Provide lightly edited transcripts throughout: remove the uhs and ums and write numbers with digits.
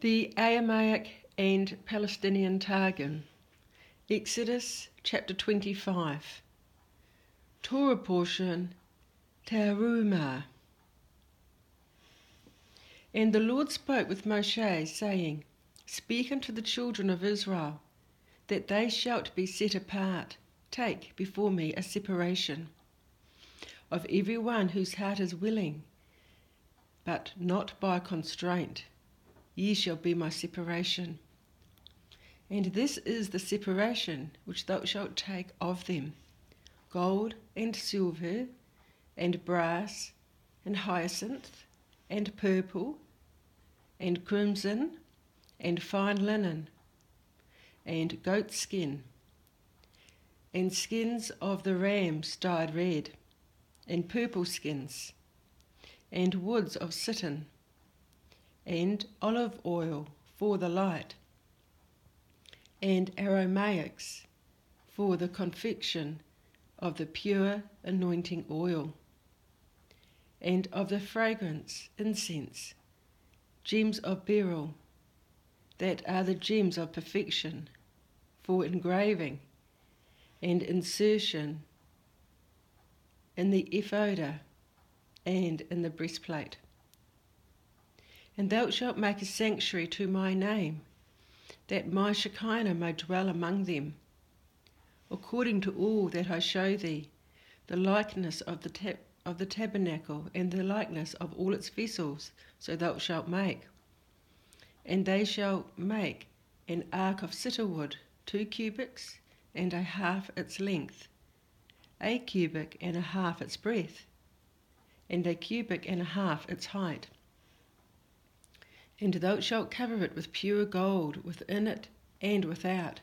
The Aramaic and Palestinian Targum, Exodus chapter 25, Torah portion, TERUMAH. And the Lord spoke with Mosheh, saying, Speak unto the children of Israel, that they shalt be set apart. Take before me a separation of every one whose heart is willing, but not by constraint. Ye shall be my separation. And this is the separation which thou shalt take of them: gold and silver, and brass, and hyacinth, and purple, and crimson, and fine linen, and goat skin, and skins of the rams dyed red, and purple skins, and woods of sittim, and olive oil for the light, and Aramaics for the confection of the pure anointing oil, and of the fragrance incense, gems of beryl, that are the gems of perfection, for engraving and insertion in the ephod and in the breastplate. And thou shalt make a sanctuary to my name, that my Shekinah may dwell among them, according to all that I show thee, the likeness of the tabernacle, and the likeness of all its vessels, so thou shalt make. And they shall make an ark of cedar wood, 2 cubits and a half its length, 1 cubit and a half its breadth, and 1 cubit and a half its height. And thou shalt cover it with pure gold within it and without,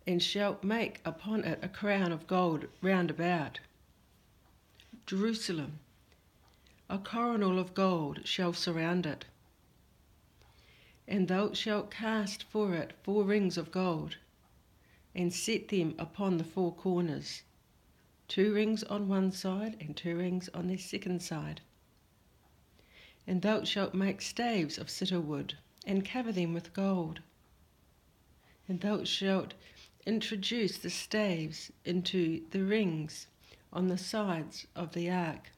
and shalt make upon it a crown of gold round about. Jerusalem, a coronal of gold shall surround it. And thou shalt cast for it 4 rings of gold, and set them upon the 4 corners, 2 rings on one side, and 2 rings on the second side. And thou shalt make staves of cedar wood, and cover them with gold. And thou shalt introduce the staves into the rings on the sides of the ark,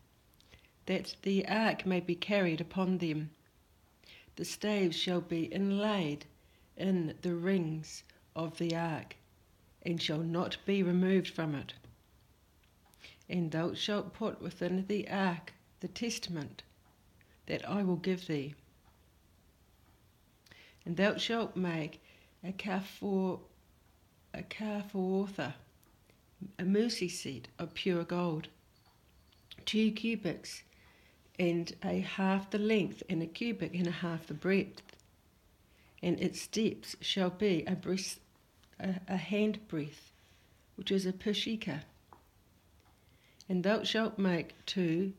that the ark may be carried upon them. The staves shall be inlaid in the rings of the ark, and shall not be removed from it. And thou shalt put within the ark the testament that I will give thee. And thou shalt make a carfortha, a mercy seat of pure gold, 2 cubits and a half the length, and 1 cubit and a half the breadth. And its depths shall be a handbreadth, which is a peshekah. And thou shalt make 2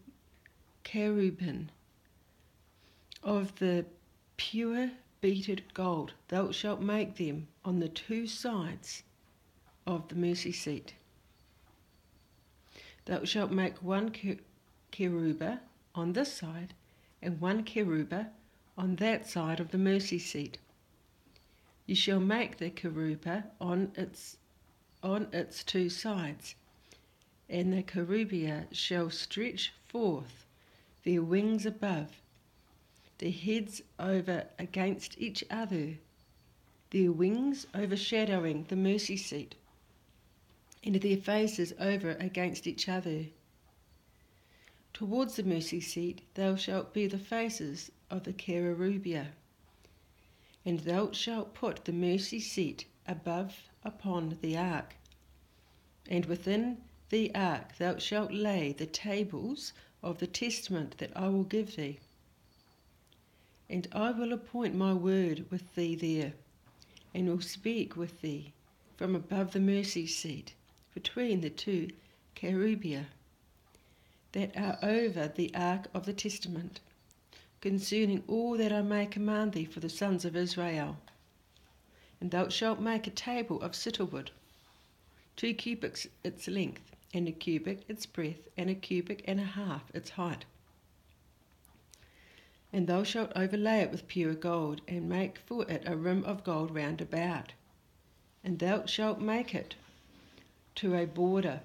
cherubim of the pure beaten gold. Thou shalt make them on the 2 sides of the mercy seat. Thou shalt make 1 cherubim on this side, and 1 cherubim on that side of the mercy seat. You shall make the cherubim on its 2 sides, and the cherubim shall stretch forth their wings above, their heads over against each other, their wings overshadowing the mercy seat, and their faces over against each other. Towards the mercy seat thou shalt be the faces of the cherubim, and thou shalt put the mercy seat above upon the ark. And within the ark thou shalt lay the tables of the testament that I will give thee. And I will appoint my word with thee there, and will speak with thee from above the mercy seat, between the 2 cherubim that are over the ark of the testament, concerning all that I may command thee for the sons of Israel. And thou shalt make a table of cedar wood, 2 cubits its length, and 1 cubit its breadth, and 1 cubit and a half its height. And thou shalt overlay it with pure gold, and make for it a rim of gold round about. And thou shalt make it to a border,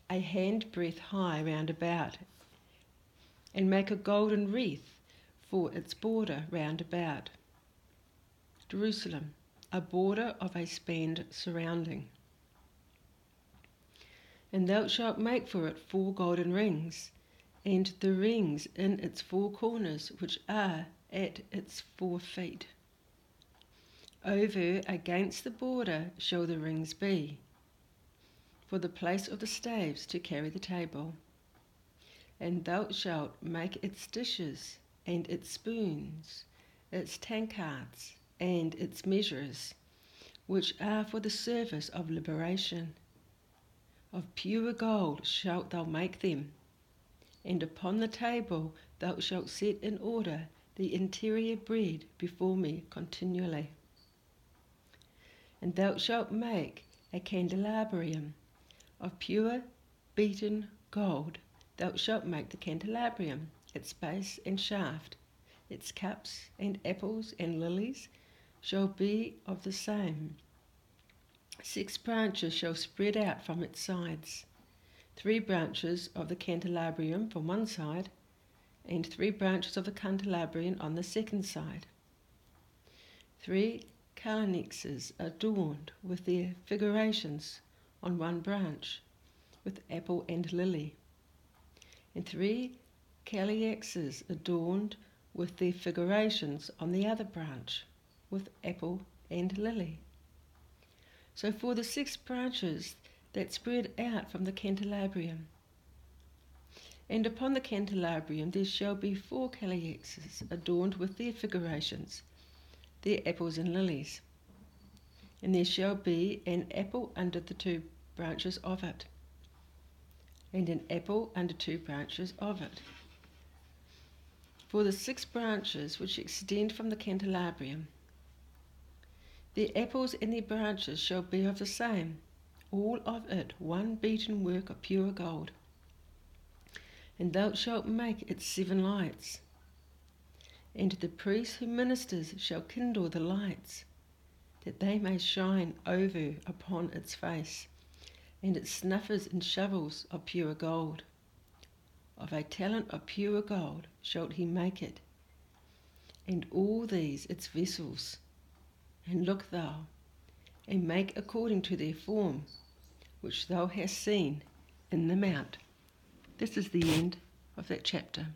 a handbreadth high round about, and make a golden wreath for its border round about. Jerusalem, a border of a span surrounding. And thou shalt make for it 4 golden rings, and the rings in its 4 corners, which are at its 4 feet. Over against the border shall the rings be, for the place of the staves to carry the table. And thou shalt make its dishes, and its spoons, its tankards, and its measures, which are for the service of liberation. Of pure gold shalt thou make them, and upon the table thou shalt set in order the interior bread before me continually. And thou shalt make a candelabrum of pure beaten gold. Thou shalt make the candelabrum, its base and shaft, its cups and apples and lilies shall be of the same. 6 branches shall spread out from its sides, 3 branches of the candelabrum from one side, and 3 branches of the candelabrum on the second side. 3 calyxes adorned with their figurations on one branch, with apple and lily, and 3 calyxes adorned with their figurations on the other branch, with apple and lily. So for the 6 branches that spread out from the candelabrum, and upon the candelabrum there shall be 4 calyxes adorned with their figurations, their apples and lilies. And there shall be an apple under the 2 branches of it, and an apple under 2 branches of it. For the 6 branches which extend from the candelabrum, the apples and their branches shall be of the same, all of it one beaten work of pure gold. And thou shalt make its 7 lights, and the priest who ministers shall kindle the lights, that they may shine over upon its face, and its snuffers and shovels of pure gold. Of a talent of pure gold shalt he make it, and all these its vessels. And look thou, and make according to their form, which thou hast seen in the mount. This is the end of that chapter.